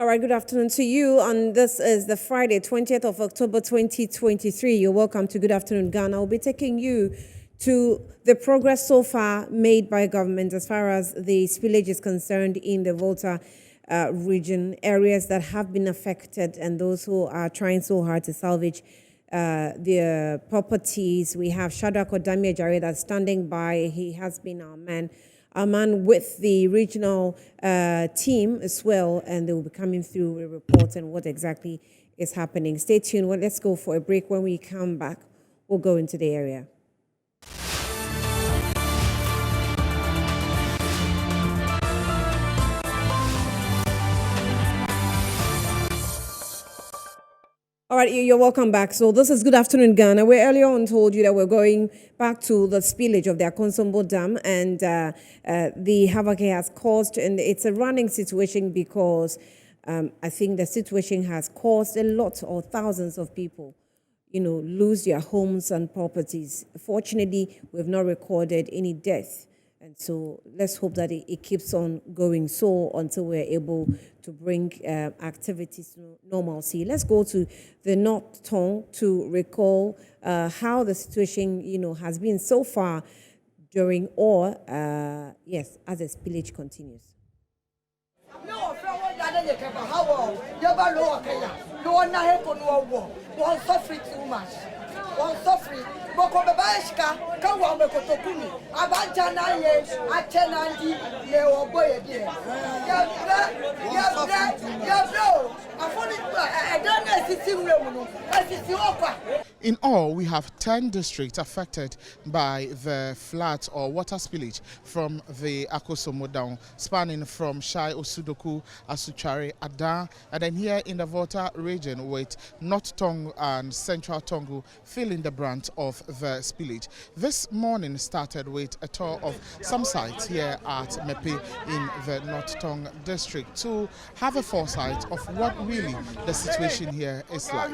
All right, good afternoon to you. And this is the Friday, 20th of October, 2023. You're welcome to Good Afternoon, Ghana. I'll be taking you to the progress so far made by government as far as the spillage is concerned in the Volta region, areas that have been affected, and those who are trying so hard to salvage their properties. We have Shadrach Odami Ajare that's standing by. He has been our man with the regional team as well, and they will be coming through a report and what exactly is happening. Stay tuned. Well, let's go for a break. When we come back, we'll go into the area. All right, you're welcome back. So this is Good Afternoon, Ghana. We earlier on told you that we're going back to the spillage of the AKOSOMBO Dam, and the havoc it has caused, and it's a running situation because I think the situation has caused a lot or thousands of people, lose their homes and properties. Fortunately, we've not recorded any death. And so let's hope that it keeps on going so until we're able to bring activities to normalcy. Let's go to the North Tongue to recall how the situation, has been so far during or, as the spillage continues. In all, we have 10 districts affected by the flood or water spillage from the AKOSOMBO Dam, spanning from Shai, Osudoku, Asuchari, Adan, and then here in the Volta region with North Tongue and Central Tongu feeling the brunt of the spillage. This morning started with a tour of some sites here at MEPE in the North Tongue district to have a foresight of what really the situation here is like.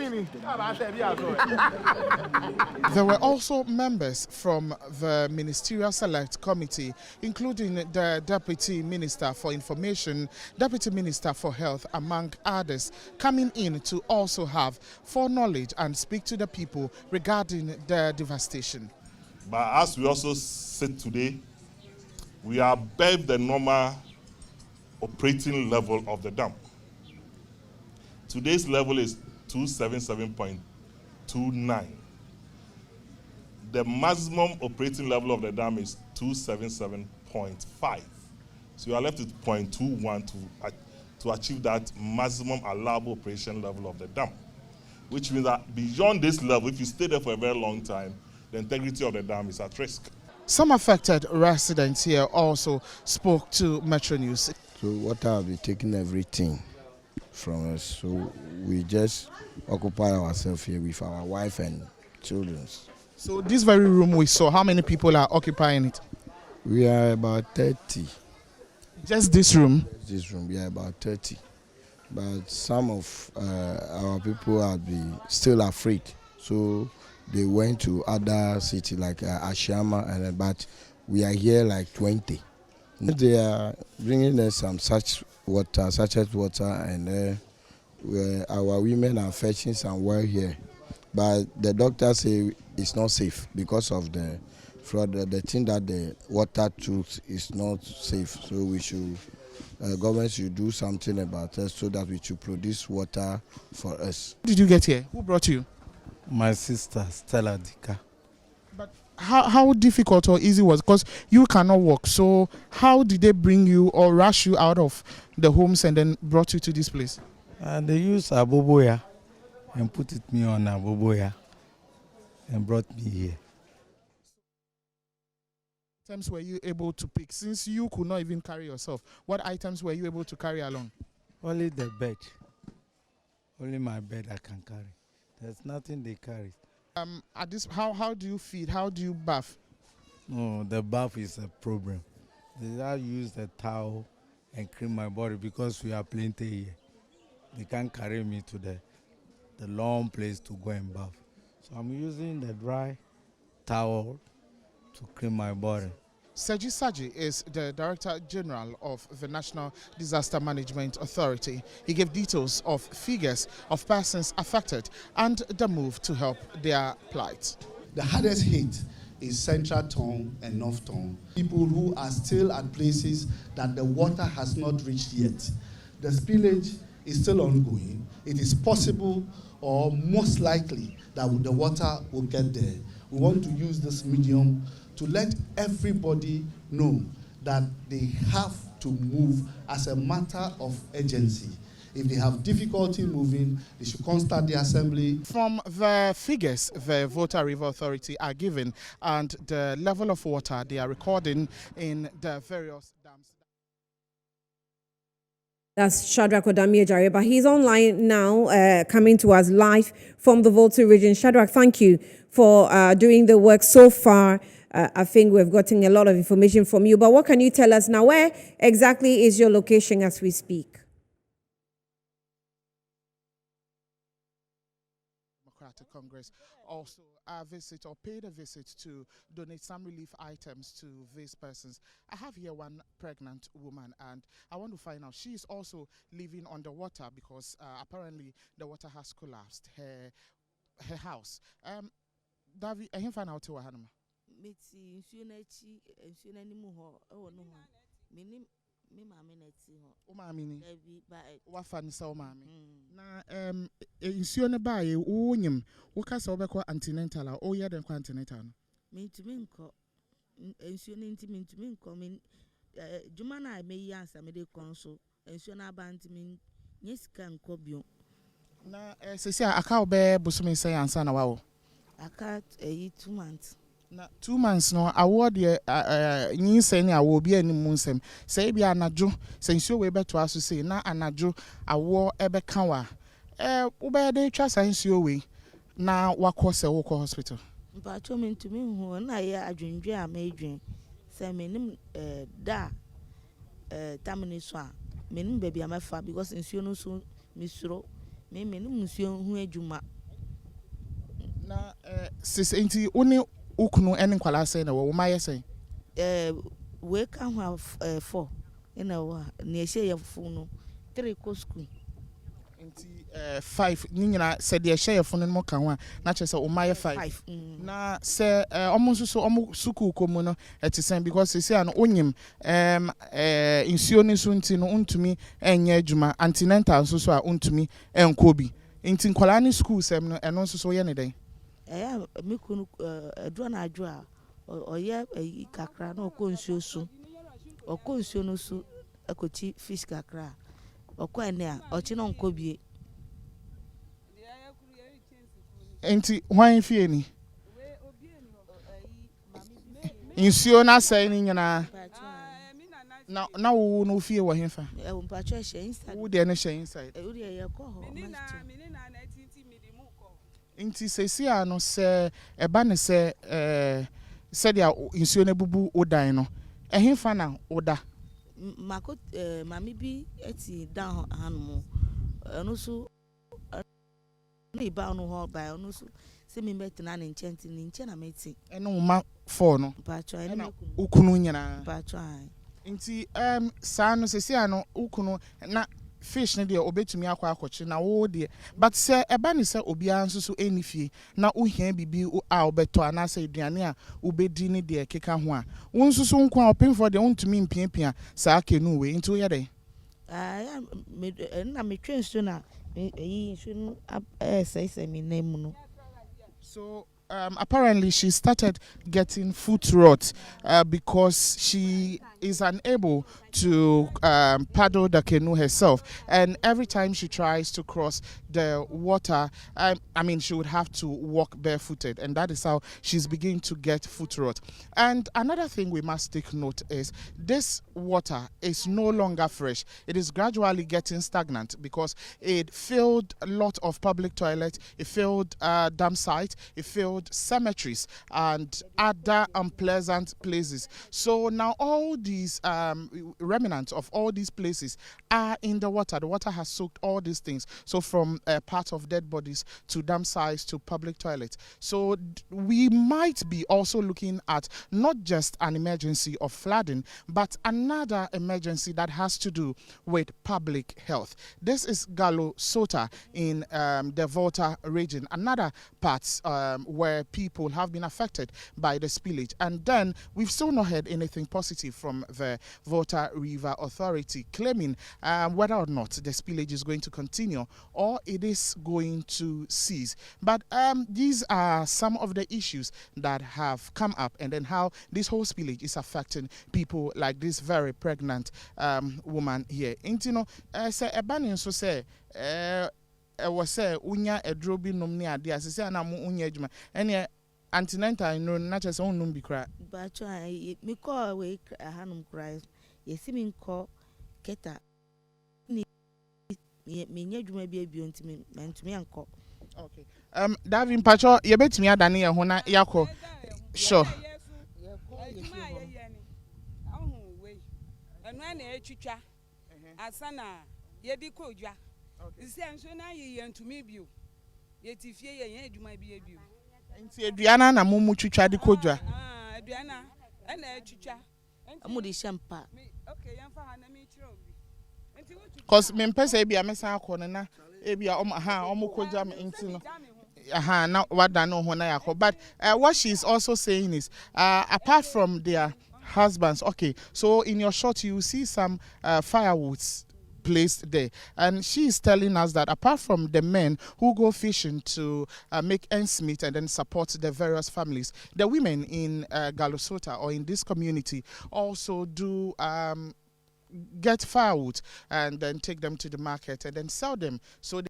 There were also members from the Ministerial Select Committee, including the Deputy Minister for Information, Deputy Minister for Health, among others, coming in to also have foreknowledge and speak to the people regarding the devastation. But as we also said today, we are above the normal operating level of the dam. Today's level is 277.29. The maximum operating level of the dam is 277.5. So you are left with 0.21 to achieve that maximum allowable operation level of the dam, which means that beyond this level, if you stay there for a very long time, the integrity of the dam is at risk. Some affected residents here also spoke to Metro News. So water will be taking everything from us. So we just occupy ourselves here with our wife and children. So this very room we saw, how many people are occupying it? We are about 30. Just this room? This room, we are about 30. But some of our people are still afraid. So they went to other cities like Ashama, but we are here like 20. They are bringing us some such water, and our women are fetching some well here. But the doctors say it's not safe because of the flood. The thing that the water truth is not safe. So we should, government should do something about us so that we should produce water for us. How did you get here? Who brought you? My sister, Stella Dika. But how difficult or easy was it? Because you cannot walk. So how did they bring you or rush you out of the homes and then brought you to this place? They used Aboboya and put me on Aboboya and brought me here. Items were you able to pick? Since you could not even carry yourself, what items were you able to carry along? Only the bed. Only my bed I can carry. There's nothing they carry. At this, how do you feed? How do you bath? No, the bath is a problem. I use the towel and clean my body because we are plenty here. They can't carry me to the long place to go and bath. So I'm using the dry towel to clean my body. Seji Saji is the Director General of the National Disaster Management Authority. He gave details of figures of persons affected and the move to help their plight. The hardest hit is Central Town and North Town. People who are still at places that the water has not reached yet. The spillage is still ongoing. It is possible or most likely that the water will get there. We want to use this medium to let everybody know that they have to move as a matter of urgency. If they have difficulty moving, they should contact the assembly. From the figures the Volta River Authority are given and the level of water they are recording in the various dams. That's Shadrach Odamie-Jare, but he's online now, coming to us live from the Volta region. Shadrach, thank you for doing the work so far. I think we've gotten a lot of information from you, but what can you tell us now? Where exactly is your location as we speak? Congress also visit or paid a visit to donate some relief items to these persons. I have here one pregnant woman and I want to find out, she is also living underwater because apparently the water has collapsed her house. Davi, I find out to Hanama. Me mama neti ho. O mama ni. Ebi ba Wa fa ni sa o mama. Na nsuo ne ba ye wo nyim. Wo ka sa obekọ antenatal a o ye den kwa antenatal no. Me ntumi nko. Nsuo ne ntumi nko me juma na me yi ansa me de kon so. Nsuo na ba ntumi nyesika nko bio. Na sesi aka obe bosome sai ansa na wa wo. Aka 2 months. Na 2 months no award ye nyin say ni awo bi animu nsem say bi anajo say nsuo we beto aso say na anajo awo ebe kan wa wo be dey twa say nsuo we na wakọ say wo kọ hospital Mpa cho me ntumi hu na ye adwendwe a ma edwen say menim da tamini so a menim baby amafa because nsuo no so misuro menim nsuo hu adwuma na sis enti oni ukunu ene nkwala say na wo ma ye say we kan ho 4 ina wa na ehye ye fu no 3 ko school enti 5 nyina se de ehye ye fu no mo kan ho na che say o ma ye 5 na se omo so omo suku ko mu no etisen because se an onyim insuo ni so nti no untumi enye adwuma antenatal so a untumi enko bi enti nkwala ni school sem no eno so ye ne den me kunu adwo na adwo a oye kakra na okonsuo so okonsuo no so akoti fish kakra okwa ene a ochi no nkobie enti hwan fie ni insuo na sai ni nyina na wo no fie wo henfa mpacho she inside wo de ne she inside wo de ye ko ho inti sesi ano se eba ne se se dia insuo ne bubu odan no ehenfa na oda mako mami bi eti down hanmo no so ni ba no ho ba no so se mi metina ne nchenti ni nche na meti eno ma 4 no pacho ene ukunu nyina pacho inti sa no sesi ano ukunu na fish ne de obetumi akwa akoche na wo de but se eba ne se obia nso so enifie na ohia bibi a obeto anase aduane a obedi ne de keka ho a wo nso so nko a openfo de ontumi mpiapia sa akenu we nti wo ye de na me twenso na yi nso no say me name no so apparently she started getting foot rot because she is unable to paddle the canoe herself, and every time she tries to cross the water, I mean she would have to walk barefooted, and that is how she's beginning to get foot rot. And another thing we must take note is this water is no longer fresh. It is gradually getting stagnant because it filled a lot of public toilets, it filled dam sites, it filled build cemeteries and other unpleasant places. So now all these remnants of all these places are in the water. The water has soaked all these things. So from part of dead bodies to dam sites to public toilets. So we might be also looking at not just an emergency of flooding, but another emergency that has to do with public health. This is Galo Sota in the Volta region, another part where people have been affected by the spillage. And then we've still not heard anything positive from the Volta River Authority claiming whether or not the spillage is going to continue or it is going to cease. But these are some of the issues that have come up, and then how this whole spillage is affecting people like this very pregnant woman here. Intino, say ebani so say was say unya edrobi nom ne ade asese na mo unya adwuma ene antenatal no na chese onum bi kra ba cho me call we hanum kra yesi me call keta ni me nya adwuma bi abio ntimi mentumi anko. Okay. Davin Pacho, you bet me adani ya hona yako. Sure. Asana yedi kodwa isi anso na ye ntumi bio yetifie ye adwuma bi ebio nti aduana na mumu twitwa de kodwa aduana na atwitwa amudi shampa. Okay, yamfa ha na me kire obi nti wo cause me mpesa ebia mesa akọ na ebia omo kodwa nti no na wada no ho na yakọ. But what she's also saying is apart from their husbands, okay, so in your shot you see some firewoods placed there, and she is telling us that apart from the men who go fishing to make ends meet and then support the various families, the women in Galosota or in this community also do get firewood and then take them to the market and then sell them so they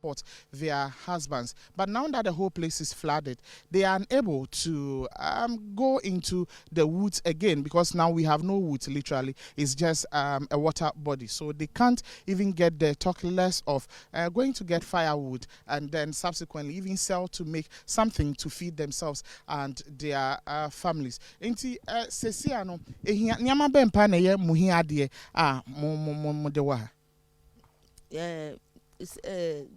support their husbands. But now that the whole place is flooded, they are unable to go into the woods again because now we have no woods, literally. It's just a water body. So they can't even get there, talk less of going to get firewood and then subsequently even sell to make something to feed themselves and their families. Enti sesiano nyama bempa na ye muhi ade mo dewa. Yeah.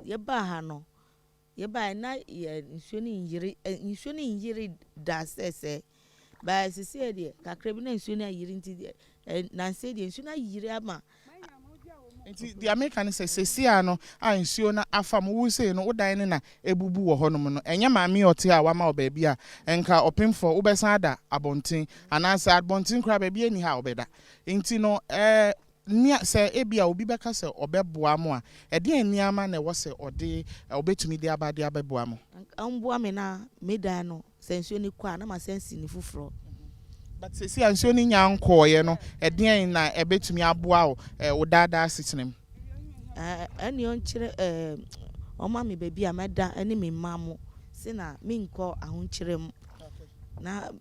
Yeba ha no yeba na nsuo ni yiri da sese ba sese de kakra bi na nsuo na yiri nti na nse de nsuo na yiri ama nti the American say sese no nsuo na afam wo say no wodan ne na ebubu wo honom no enye maame ote a wama o baabi a enka opemfo wo besan da abonten anansa abonten kra baabi ani ha obeda nti no nia se ebia obi beka se obeboa mo a ede niama na wo se ode obetumi de abade abeboa mo amboa me na medan no sensuo ni kwa na ma sensi ni fufuro. But se ansuo ni nyanko ye no ede na ebetumi aboa o dada sitinem ani on kire oma me baby a meda ani me mamo se na me nko ahonkire m na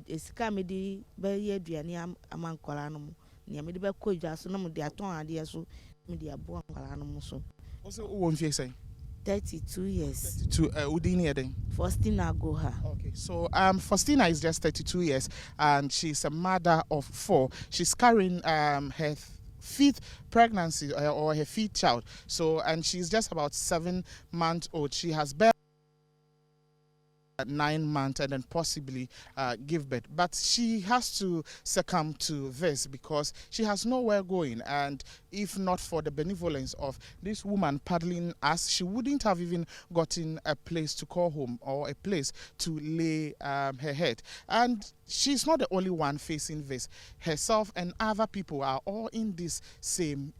esika me di be ye aduane amankola no mo nia me de be kodwa so na mo de aton ade so me de abo ankala no mo so. Also won fie say 32 years. To Udini Eden. Faustina Goha. Okay, so Faustina is just 32 years and she's a mother of 4. She's carrying her fifth pregnancy or her fifth child. So, and she's just about 7 months old. She has barely 9 months and then possibly give birth, but she has to succumb to this because she has nowhere going, and if not for the benevolence of this woman paddling us, she wouldn't have even gotten a place to call home or a place to lay her head. And she's not the only one facing this. Herself and other people are all in this same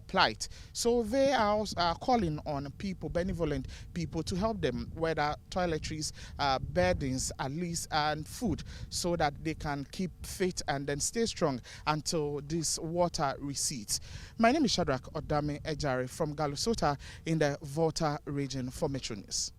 plight. So they are calling on people, benevolent people, to help them, whether toiletries, beddings at least, and food, so that they can keep fit and then stay strong until this water recedes. My name is Shadrach Odame Ejare from Galosota in the Volta region for Metro News.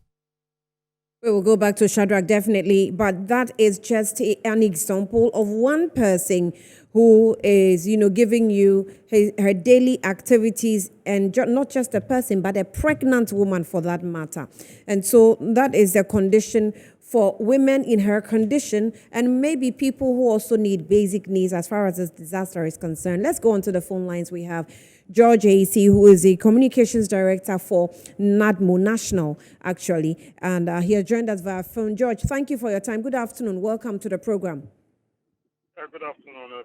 We will go back to Shadrach definitely, but that is just an example of one person who is, giving you her daily activities, and not just a person, but a pregnant woman for that matter. And so that is the condition for women in her condition, and maybe people who also need basic needs as far as this disaster is concerned. Let's go on to the phone lines. We have George AC, who is the communications director for NADMO National, actually, and he has joined us via phone. George, thank you for your time. Good afternoon. Welcome to the program. Good afternoon,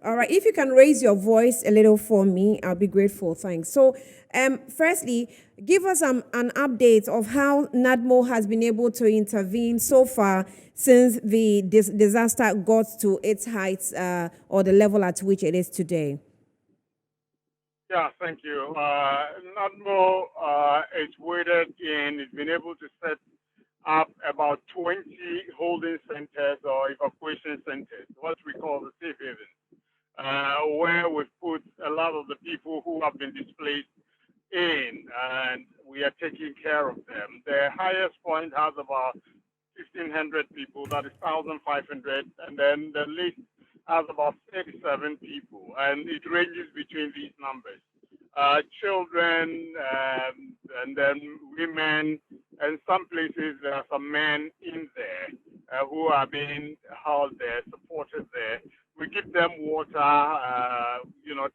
All right, if you can raise your voice a little for me, I'll be grateful. Thanks. So, firstly, give us an update of how NADMO has been able to intervene so far since the disaster got to its heights or the level at which it is today. Yeah, thank you. NADMO is weighted in, it's been able to set up about 20 holding centers or evacuation centers, what we call the safe havens, where we've put a lot of the people who have been displaced in, and we are taking care of them. The highest point has about 1,500 people, that is 1,500, and then the least has about 37 people, and it ranges between these numbers. Children, and then women, and some places there are some men in there who are being held there, supported there. We give them water,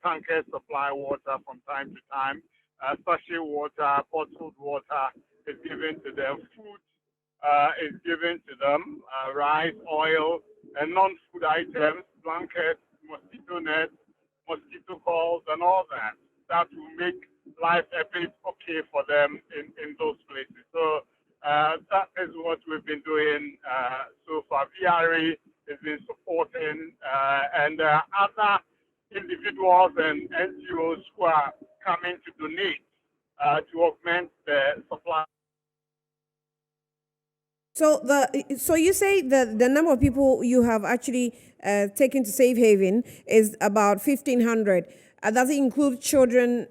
tankers supply water from time to time. Sachet water, bottled water is given to them. Food is given to them, rice, oil, and non-food items, blankets, mosquito nets, mosquito calls, and all that. That will make life a bit okay for them in those places. So that is what we've been doing so far. VRA has been supporting, and other individuals and NGOs who are coming to donate to augment the supply. So you say that the number of people you have actually taken to safe haven is about 1,500. Does it include children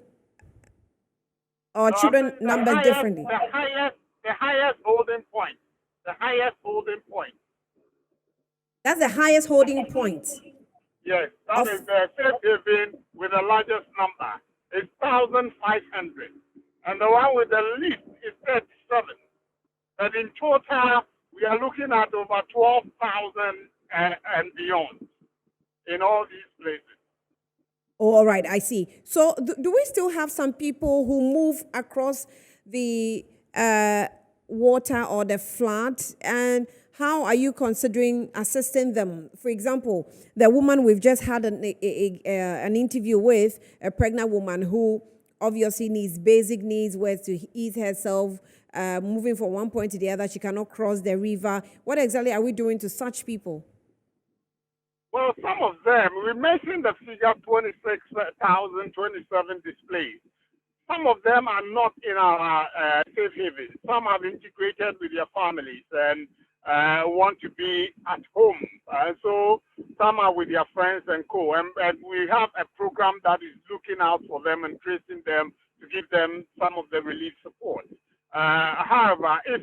or children numbered differently? The highest holding point. The highest holding point. That's the highest holding point. Yes, that is the safe haven with the largest number. It's 1,500. And the one with the least is 37. But in total, we are looking at over 12,000 and beyond in all these places. Oh, all right, I see. So do we still have some people who move across the water or the flood? And how are you considering assisting them? For example, the woman we've just had an interview with, a pregnant woman who obviously needs basic needs, where to eat herself, moving from one point to the other. She cannot cross the river. What exactly are we doing to such people? Well, some of them, we mentioned the figure 26,000, 27 displays. Some of them are not in our safe haven. Some have integrated with their families and want to be at home. So some are with their friends and co. And we have a program that is looking out for them and tracing them to give them some of the relief support. However, if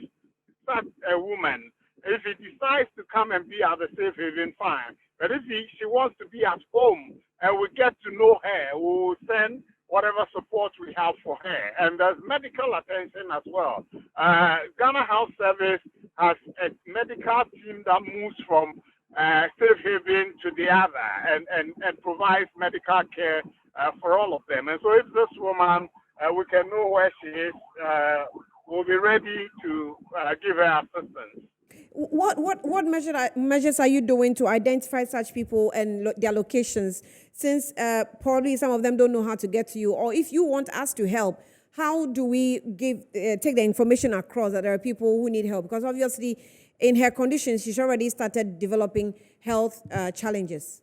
such a woman, if he decides to come and be at the safe haven, fine. But if she wants to be at home and we get to know her, we will send whatever support we have for her. And there's medical attention as well. Ghana Health Service has a medical team that moves from safe haven to the other and provides medical care for all of them. And so if this woman, we can know where she is, we'll be ready to give her assistance. What measures are you doing to identify such people and their locations? Since probably some of them don't know how to get to you, or if you want us to help, how do we take the information across that there are people who need help? Because obviously, in her condition, she's already started developing health challenges.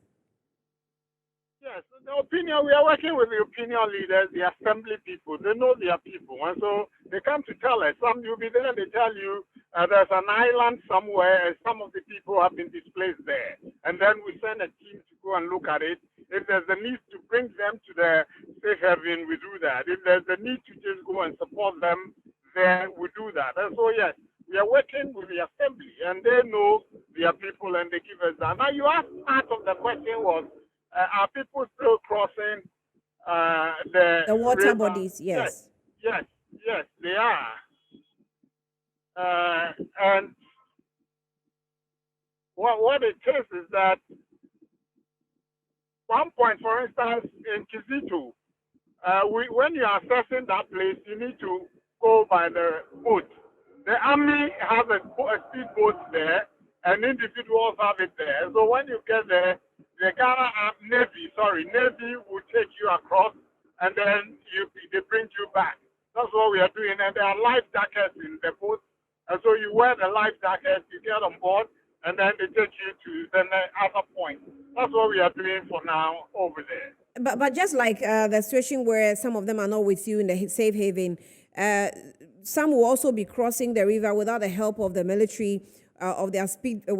Yes, the opinion, we are working with the opinion leaders, the assembly people. They know their people, and so they come to tell us. Some you'll be there, they tell you there's an island somewhere, and some of the people have been displaced there. And then we send a team to go and look at it. If there's a need to bring them to the safe haven, we do that. If there's a need to just go and support them there, we do that. And so, yes, We are working with the assembly, and they know their people, and they give us that. Now, you asked, part of the question was, are people still crossing the The water river? bodies, Yes, yes. yes, yes, they are. And what it is that one point, for instance, in Kizito, when you are assessing that place, you need to go by the boat. The army has a speedboat there, and individuals have it there. So when you get there, the Navy will take you across, and then they bring you back. That's what we are doing. And there are life jackets in the boat, and so you wear the life jacket, you get on board, and then they take you to the other point. That's what we are doing for now over there. But just like the situation where some of them are not with you in the safe haven, some will also be crossing the river without the help of the military, with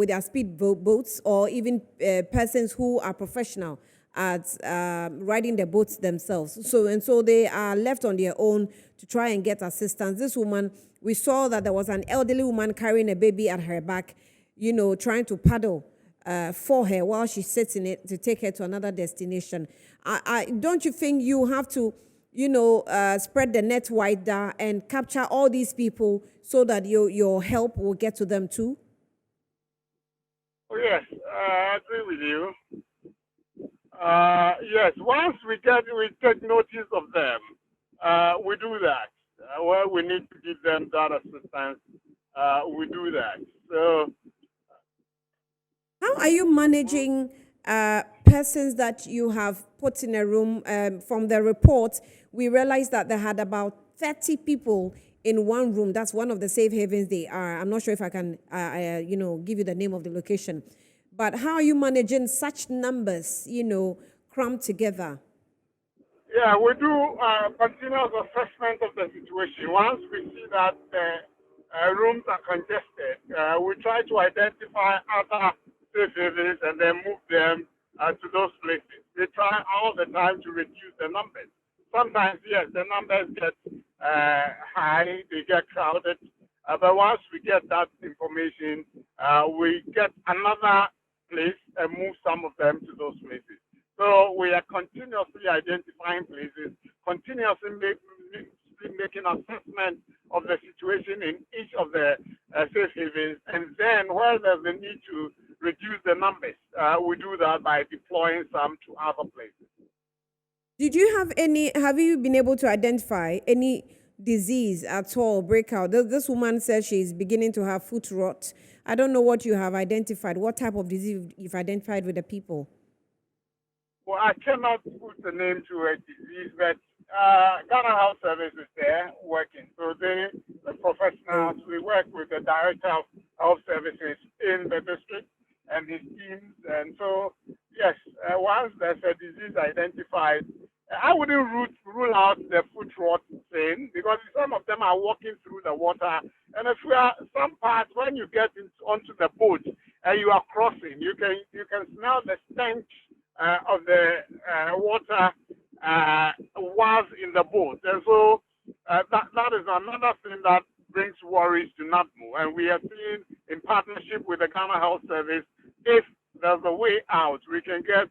their speed boats, or even persons who are professional at riding the boats themselves. So they are left on their own to try and get assistance. This woman, we saw that there was an elderly woman carrying a baby at her back, trying to paddle for her while she sits in it to take her to another destination. Don't you think you have to, spread the net wider and capture all these people so that your help will get to them too? Oh, yes, I agree with you. Yes, once we take notice of them, we do that. Where we need to give them that assistance, we do that. So, how are you managing persons that you have put in a room? From the report, we realized that they had about 30 people in one room. That's one of the safe havens they are. I'm not sure if I can, give you the name of the location. But how are you managing such numbers, crammed together? yeah, we do continuous assessment of the situation. Once we see that the rooms are congested, we try to identify other safe havens and then move them to those places. We try all the time to reduce the numbers. Sometimes, yes, the numbers get high, they get crowded. But once we get that information, we get another place and move some of them to those places. So we are continuously identifying places, continuously making assessment of the situation in each of the safe havens, and then where there's a need to reduce the numbers, we do that by deploying some to other places. Have you been able to identify any disease at all, breakout? This woman says she's beginning to have foot rot. I don't know what you have identified. What type of disease you've identified with the people? Well, I cannot put the name to a disease, but Ghana Health Service is there working. So the professionals, we work with the Director of Health Services in the district and his teams. And so, yes, once there's a disease identified, I wouldn't rule out the foot rot thing, because some of them are walking through the water. And if we are some parts, when you get onto the boat and you are crossing, you can smell the stench of the water was in the boat. And so that is another thing that brings worries to NADMO. And we are seeing, in partnership with the Ghana Health Service, if there's a way out, we can get,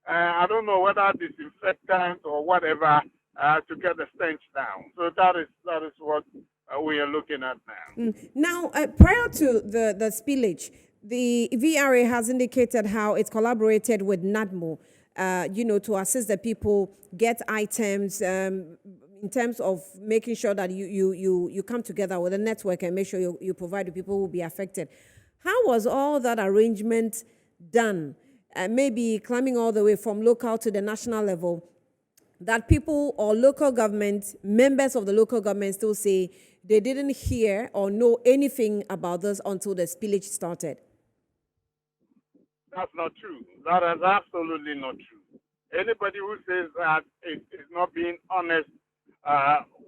I don't know whether disinfectant or whatever, to get the stench down. So that is what we are looking at now. Now, prior to the spillage, the VRA has indicated how it's collaborated with NADMO, to assist the people get items in terms of making sure that you come together with a network and make sure you provide the people who will be affected. How was all that arrangement done? Maybe climbing all the way from local to the national level, that people or local government, members of the local government still say they didn't hear or know anything about this until the spillage started. That's not true. That is absolutely not true. Anybody who says that is not being honest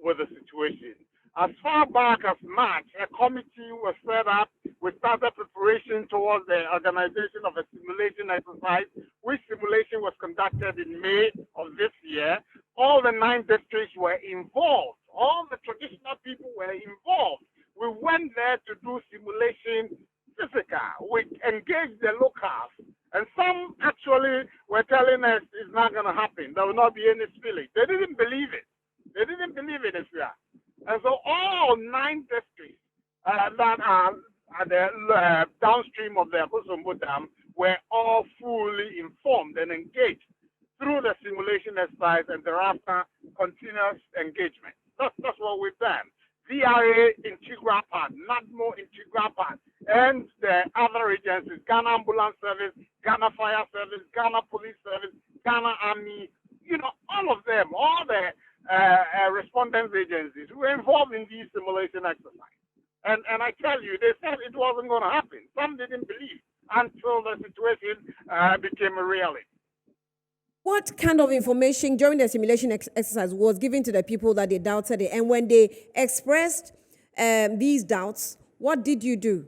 with the situation. As far back as March, a committee was set up. We started preparation towards the organization of a simulation exercise, which simulation was conducted in May of this year. All the 9 districts were involved. All the traditional people were involved. We went there to do simulation physical. We engaged the locals, and some actually were telling us it's not going to happen. There will not be any spillage. They didn't believe it. They didn't believe it, Israel. And so all 9 districts that are at the downstream of the AKOSOMBO Dam were all fully informed and engaged through the simulation exercise and thereafter continuous engagement. That's what we've done. VRA integral part, NADMO integral part, and the other agencies, Ghana Ambulance Service, Ghana Fire Service, Ghana Police Service, Ghana Army, all of them, all the respondents agencies were involved in these simulation exercises. And I tell you, they said it wasn't going to happen. Some didn't believe until the situation became a reality. What kind of information during the simulation exercise was given to the people that they doubted it? And when they expressed these doubts, what did you do?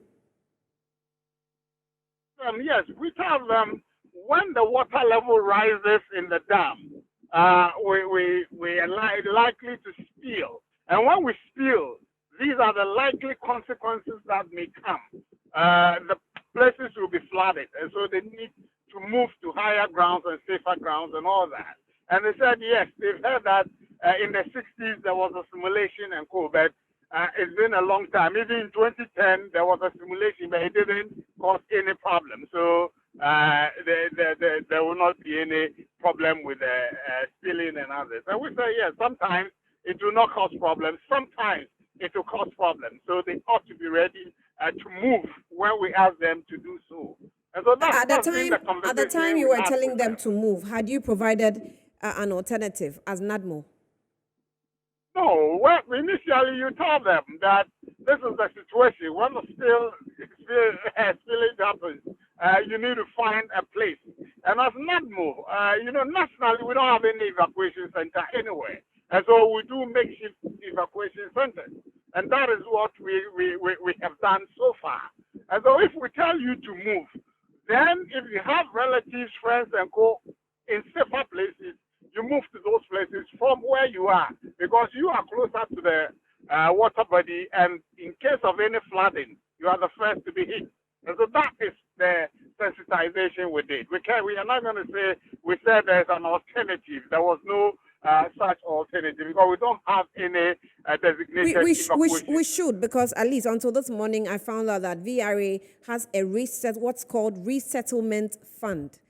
Yes, we tell them when the water level rises in the dam, we are likely to spill. And when we spill, these are the likely consequences that may come. The places will be flooded, and so they need to move to higher grounds and safer grounds and all that. And they said, yes, they've heard that in the 60s there was a simulation and co, but it's been a long time. Even in 2010 there was a simulation, but it didn't cause any problem. So there will not be any problem with spilling and others. And we say, yes, sometimes it will not cause problems. Sometimes it will cause problems. So they ought to be ready to move when we ask them to do so. And so At the time you were telling them to move, had you provided an alternative as NADMO? No. Well, initially you told them that this is the situation. When the spillage happens, you need to find a place. And as NADMO, nationally we don't have any evacuation center anywhere. And so we do makeshift evacuation centers. And that is what we have done so far. And so if we tell you to move, then if you have relatives, friends, and co in safer places, you move to those places from where you are, because you are closer to the water body, and in case of any flooding, you are the first to be hit. And so that is the sensitization we did. We are not going to say we said there's an alternative. There was no such alternative, because we don't have any designated we should, because at least until this morning I found out that VRA has a what's called resettlement fund,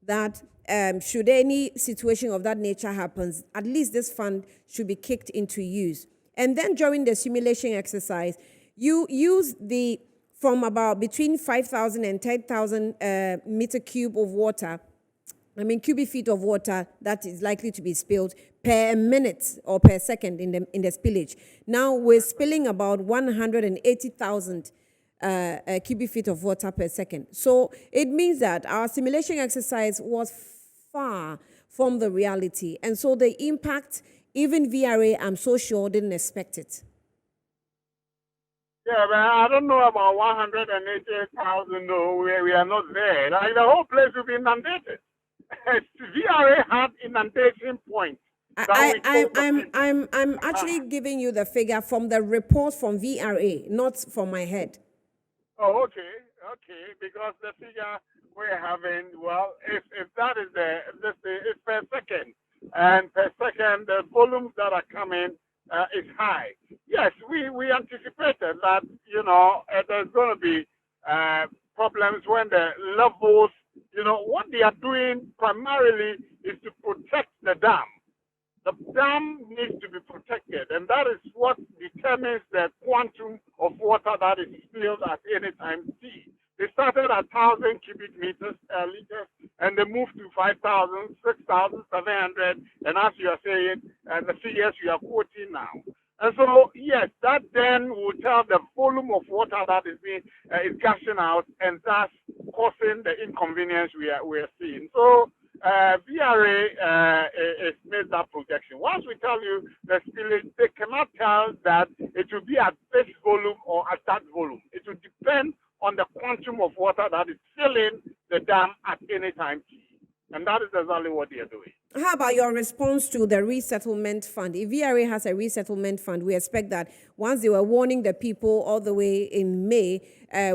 that should any situation of that nature happens, at least this fund should be kicked into use. And then during the simulation exercise, you use from about between 5,000 and 10,000 meter cube of water, cubic feet of water that is likely to be spilled per minute or per second in the spillage. Now we're spilling about 180,000 cubic feet of water per second. So it means that our simulation exercise was far from the reality. And so the impact, even VRA, I'm so sure, didn't expect it. Yeah, but I don't know about 188,000. No, we are not there. Like, the whole place will be inundated. VRA had inundation points. I'm actually giving you the figure from the report from VRA, not from my head. Oh, okay, because the figure we're having, well, if that is it's per second, and per second the volumes that are coming is high. Yes, we anticipated that, there's going to be problems when the levels, what they are doing primarily is to protect the dam. The dam needs to be protected, and that is what determines the quantum of water that is spilled at any time t. They started at 1,000 cubic liters, and they moved to 5,000, 6,700, and as you are saying, the figures you are quoting now. And so, yes, that then will tell the volume of water that is gushing out, and thus causing the inconvenience we are seeing. So VRA is made that projection. Once we tell you the spillage, they cannot tell that it will be at this volume or at that volume. It will depend on the quantum of water that is filling the dam at any time. And that is exactly what they are doing. How about your response to the resettlement fund? If VRA has a resettlement fund, we expect that once they were warning the people all the way in May,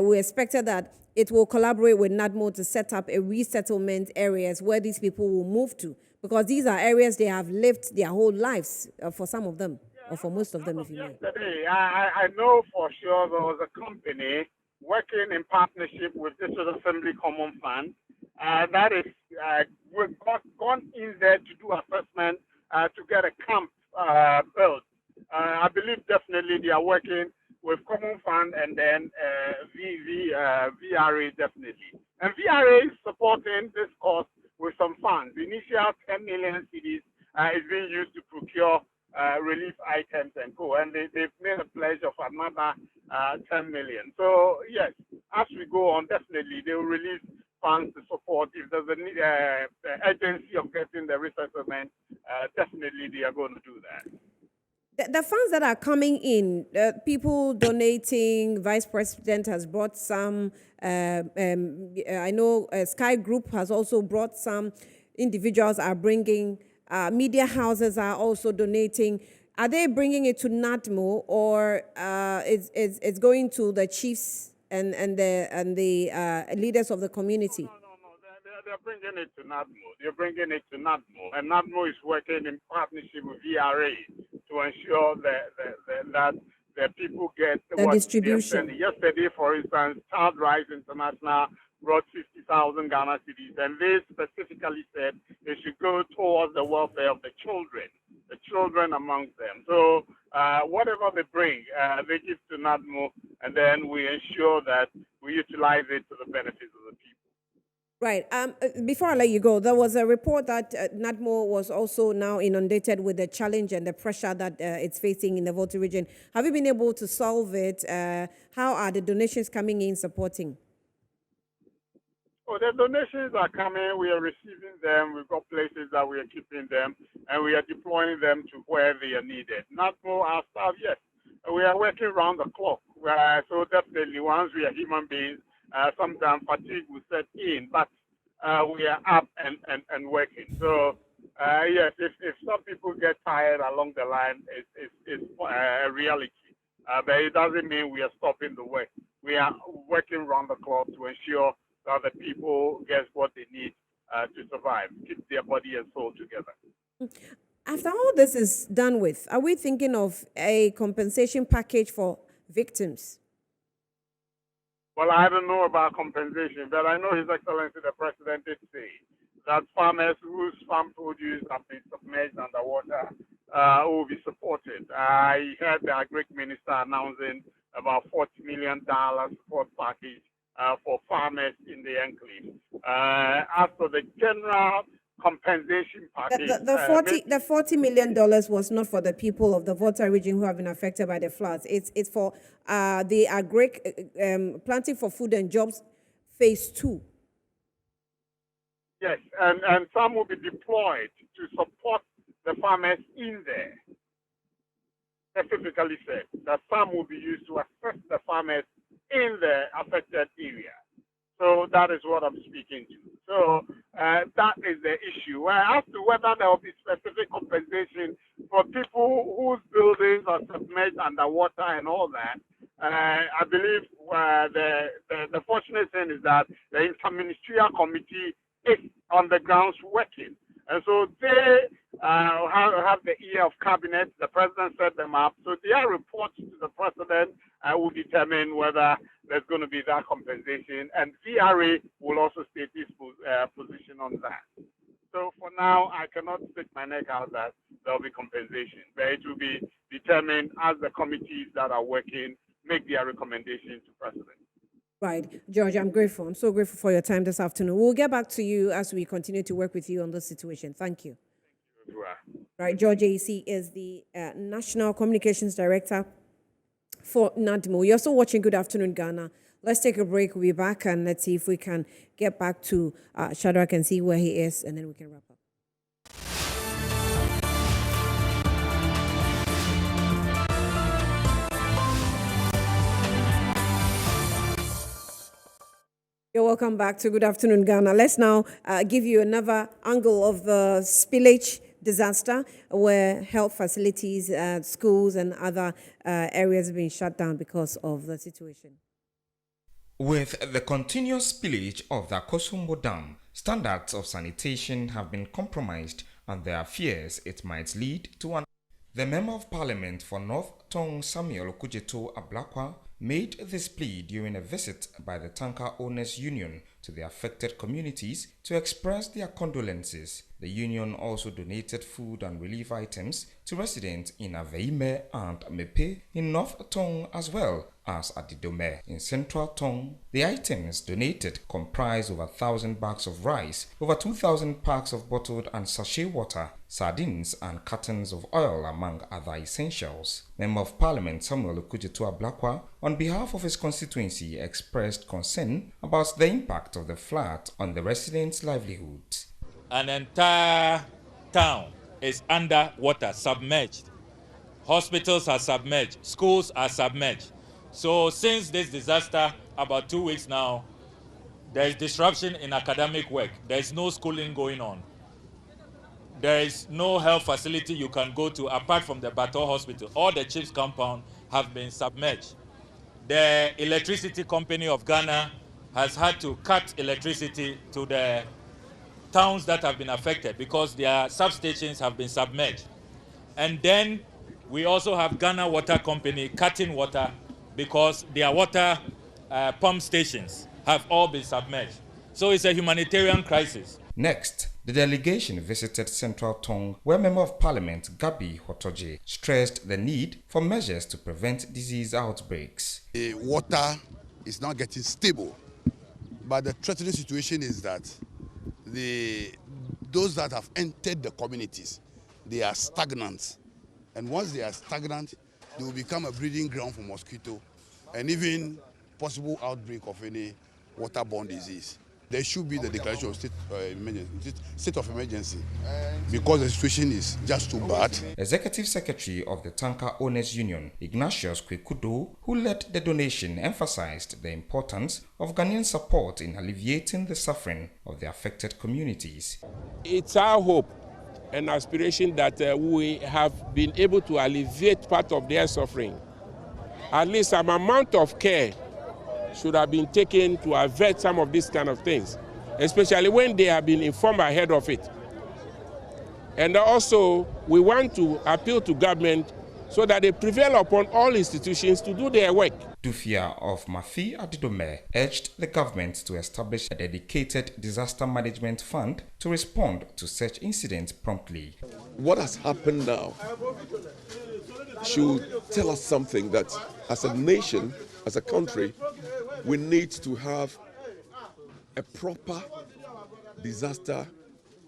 we expected that it will collaborate with NADMO to set up a resettlement areas where these people will move to, because these are areas they have lived their whole lives, for some of them, or for most of them, if you may. Yesterday, I know for sure there was a company working in partnership with District Assembly Common Fund that is we've gone in there to do assessment to get a camp built. I believe definitely they are working with Common Fund and then VRA definitely. And VRA is supporting this cause with some funds. The initial 10 million cedis is being used to procure relief items and co. And they've made a pledge of another 10 million. So yes, as we go on, definitely they will release funds to support. If there's an urgency of getting the resettlement, definitely they are going to do that. The funds that are coming in, people donating, Vice President has brought some, I know Sky Group has also brought some, individuals are bringing, media houses are also donating. Are they bringing it to NADMO, or it's going to the chiefs and the leaders of the community? No. They're bringing it to NADMO. They're bringing it to NADMO. And NADMO is working in partnership with VRA to ensure that the people get the distribution. Yesterday, for instance, Child Rights International brought 50,000 Ghana cedis, and they specifically said they should go towards the welfare of the children amongst them. So whatever they bring, they give to NADMO, and then we ensure that we utilize it to the benefits of the people. Right. Before I let you go, there was a report that NADMO was also now inundated with the challenge and the pressure that it's facing in the Volta region. Have you been able to solve it? How are the donations coming in supporting? Oh, the donations are coming. We are receiving them. We've got places that we are keeping them, and we are deploying them to where they are needed. NADMO, our staff, yes, we are working around the clock. So definitely, once we are human beings, sometimes fatigue will set in, but we are up and working. So yes, if some people get tired along the line, it's a reality. But it doesn't mean we are stopping the work. We are working around the clock to ensure that the people get what they need to survive, keep their body and soul together. After all this is done with, are we thinking of a compensation package for victims? Well, I don't know about compensation, but I know His Excellency the President did say that farmers whose farm produce have been submerged underwater will be supported. I heard the Agric Minister announcing about $40 million support package for farmers in the enclave. As for the general compensation package, the $40 million was not for the people of the Volta region who have been affected by the floods. It's for the Agric Planting for Food and Jobs Phase 2. Yes, and some will be deployed to support the farmers in there. Specifically said that some will be used to assist the farmers in the affected area. So that is what I'm speaking to. So that is the issue. As to whether there will be specific compensation for people whose buildings are submerged underwater and all that, I believe the fortunate thing is that the interministerial committee is on the grounds working. And so they have the ear of cabinet. The president set them up. So their reports to the president will determine whether there's going to be that compensation. And VRA will also state its position on that. So for now, I cannot stick my neck out that there will be compensation. But it will be determined as the committees that are working make their recommendation to president. Right. George, I'm grateful. I'm so grateful for your time this afternoon. We'll get back to you as we continue to work with you on this situation. Thank you. Right. George AC is the National Communications Director for NADMO. You're also watching Good Afternoon, Ghana. Let's take a break. We'll be back and let's see if we can get back to Shadrach and see where he is, and then we can wrap up. You're welcome back to Good Afternoon Ghana. Let's now give you another angle of the spillage disaster where health facilities, schools and other areas have been shut down because of the situation. With the continuous spillage of the AKOSOMBO Dam, standards of sanitation have been compromised and there are fears it might lead to an... The Member of Parliament for North Tong Samuel Okujeto Ablakwa made this plea during a visit by the Tanker Owners Union to the affected communities to express their condolences. The union also donated food and relief items to residents in Aveime and MEPE in North Tong as well as at Didome in Central Tong. The items donated comprise over 1,000 bags of rice, over 2,000 packs of bottled and sachet water, sardines and cartons of oil among other essentials. Member of Parliament Samuel Okujeto Ablakwa, on behalf of his constituency, expressed concern about the impact of the flood on the residents' livelihoods. An entire town is under water, submerged. Hospitals are submerged, schools are submerged. So since this disaster, about 2 weeks now, there is disruption in academic work. There is no schooling going on. There is no health facility you can go to apart from the Bato Hospital. All the Chiefs compound have been submerged. The electricity company of Ghana has had to cut electricity to the towns that have been affected because their substations have been submerged. And then we also have Ghana Water Company cutting water because their water pump stations have all been submerged. So it's a humanitarian crisis. Next, the delegation visited Central Tong, where Member of Parliament Gabi Hotoje stressed the need for measures to prevent disease outbreaks. The water is now getting stable, but the threatening situation is that those that have entered the communities, they are stagnant. And once they are stagnant, they will become a breeding ground for mosquito and even possible outbreak of any waterborne disease. There should be the declaration of state of emergency because the situation is just too bad. Executive Secretary of the Tanker Owners Union, Ignatius Kwekudo, who led the donation, emphasized the importance of Ghanaian support in alleviating the suffering of the affected communities. It's our hope and aspiration that we have been able to alleviate part of their suffering. At least some amount of care should have been taken to avert some of these kind of things, especially when they have been informed ahead of it. And also, we want to appeal to government so that they prevail upon all institutions to do their work. Dufia of Mafi Adidome urged the government to establish a dedicated disaster management fund to respond to such incidents promptly. What has happened now should tell us something that as a nation, as a country, we need to have a proper disaster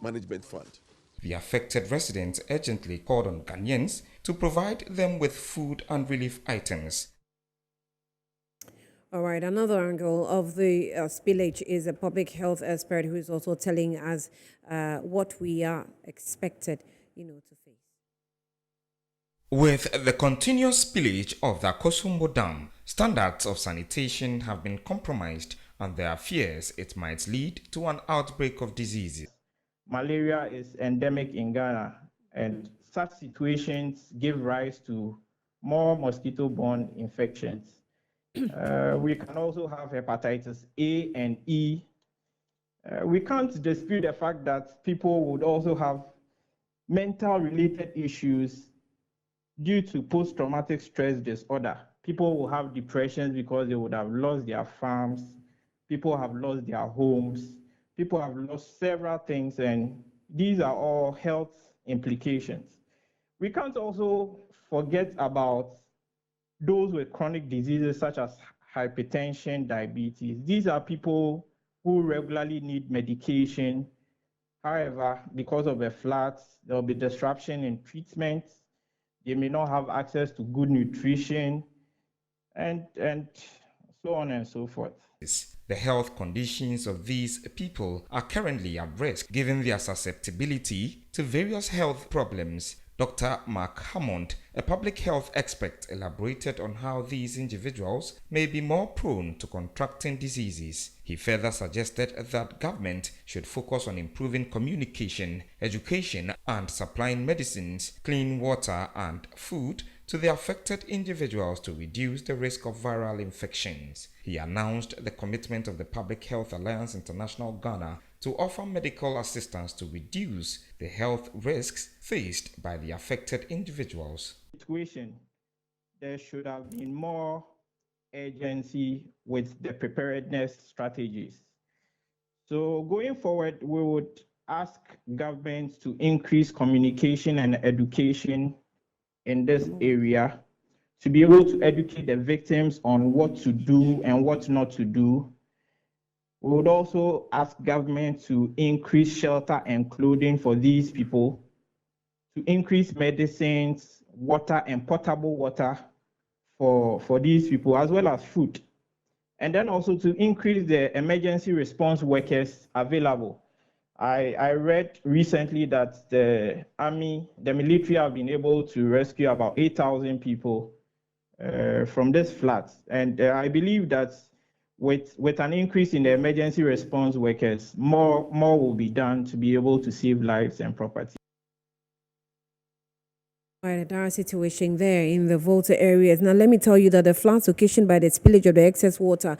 management fund. The affected residents urgently called on Ghanaians to provide them with food and relief items. All right, another angle of the spillage is a public health expert who is also telling us what we are expected, to face. With the continuous spillage of the AKOSOMBO Dam, standards of sanitation have been compromised and there are fears it might lead to an outbreak of diseases. Malaria is endemic in Ghana, and such situations give rise to more mosquito-borne infections. We can also have hepatitis A and E. We can't dispute the fact that people would also have mental-related issues due to post-traumatic stress disorder. People will have depressions because they would have lost their farms. People have lost their homes. People have lost several things, and these are all health implications. We can't also forget about those with chronic diseases such as hypertension, diabetes. These are people who regularly need medication. However, because of the floods, there will be disruption in treatment. They may not have access to good nutrition, and so on and so forth. The health conditions of these people are currently at risk given their susceptibility to various health problems. Dr. Mark Hammond, a public health expert, elaborated on how these individuals may be more prone to contracting diseases. He further suggested that government should focus on improving communication, education, and supplying medicines, clean water, and food to the affected individuals to reduce the risk of viral infections. He announced the commitment of the Public Health Alliance International Ghana to offer medical assistance to reduce the health risks faced by the affected individuals. Situation, there should have been more urgency with the preparedness strategies. So going forward, we would ask governments to increase communication and education in this area to be able to educate the victims on what to do and what not to do. We would also ask government to increase shelter and clothing for these people, to increase medicines, water and potable water for these people, as well as food. And then also to increase the emergency response workers available. I read recently that the army, the military have been able to rescue about 8,000 people from this flood. And I believe that with an increase in the emergency response workers, more will be done to be able to save lives and property. Right, a dire situation there in the Volta areas. Now, let me tell you that the floods occasioned by the spillage of the excess water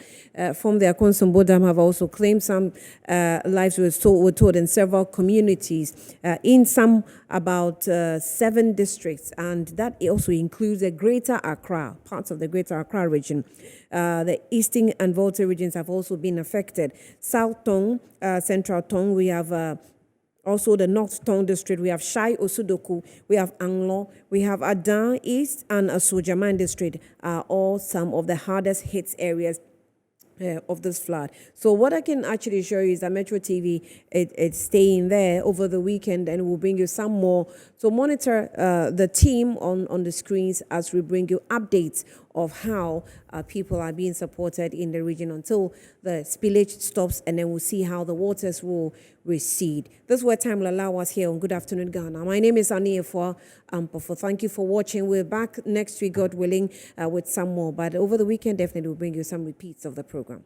from the AKOSOMBO Dam have also claimed some lives were told in several communities, in some about 7 districts, and that also includes the Greater Accra, parts of the Greater Accra region. The Eastern and Volta regions have also been affected. South Tong, Central Tong, we have also the North Tong district, we have Shai Osudoku, we have Anglo, we have Adan East and Asojaman district are all some of the hardest hit areas of this flood. So what I can actually show you is that Metro TV, it's staying there over the weekend, and we'll bring you some more. So monitor the team on the screens as we bring you updates of how people are being supported in the region until the spillage stops, and then we'll see how the waters will recede. This is where time will allow us here on Good Afternoon Ghana. My name is Ani Efwa Ampofo. Thank you for watching. We're back next week, God willing, with some more. But over the weekend, definitely we'll bring you some repeats of the program.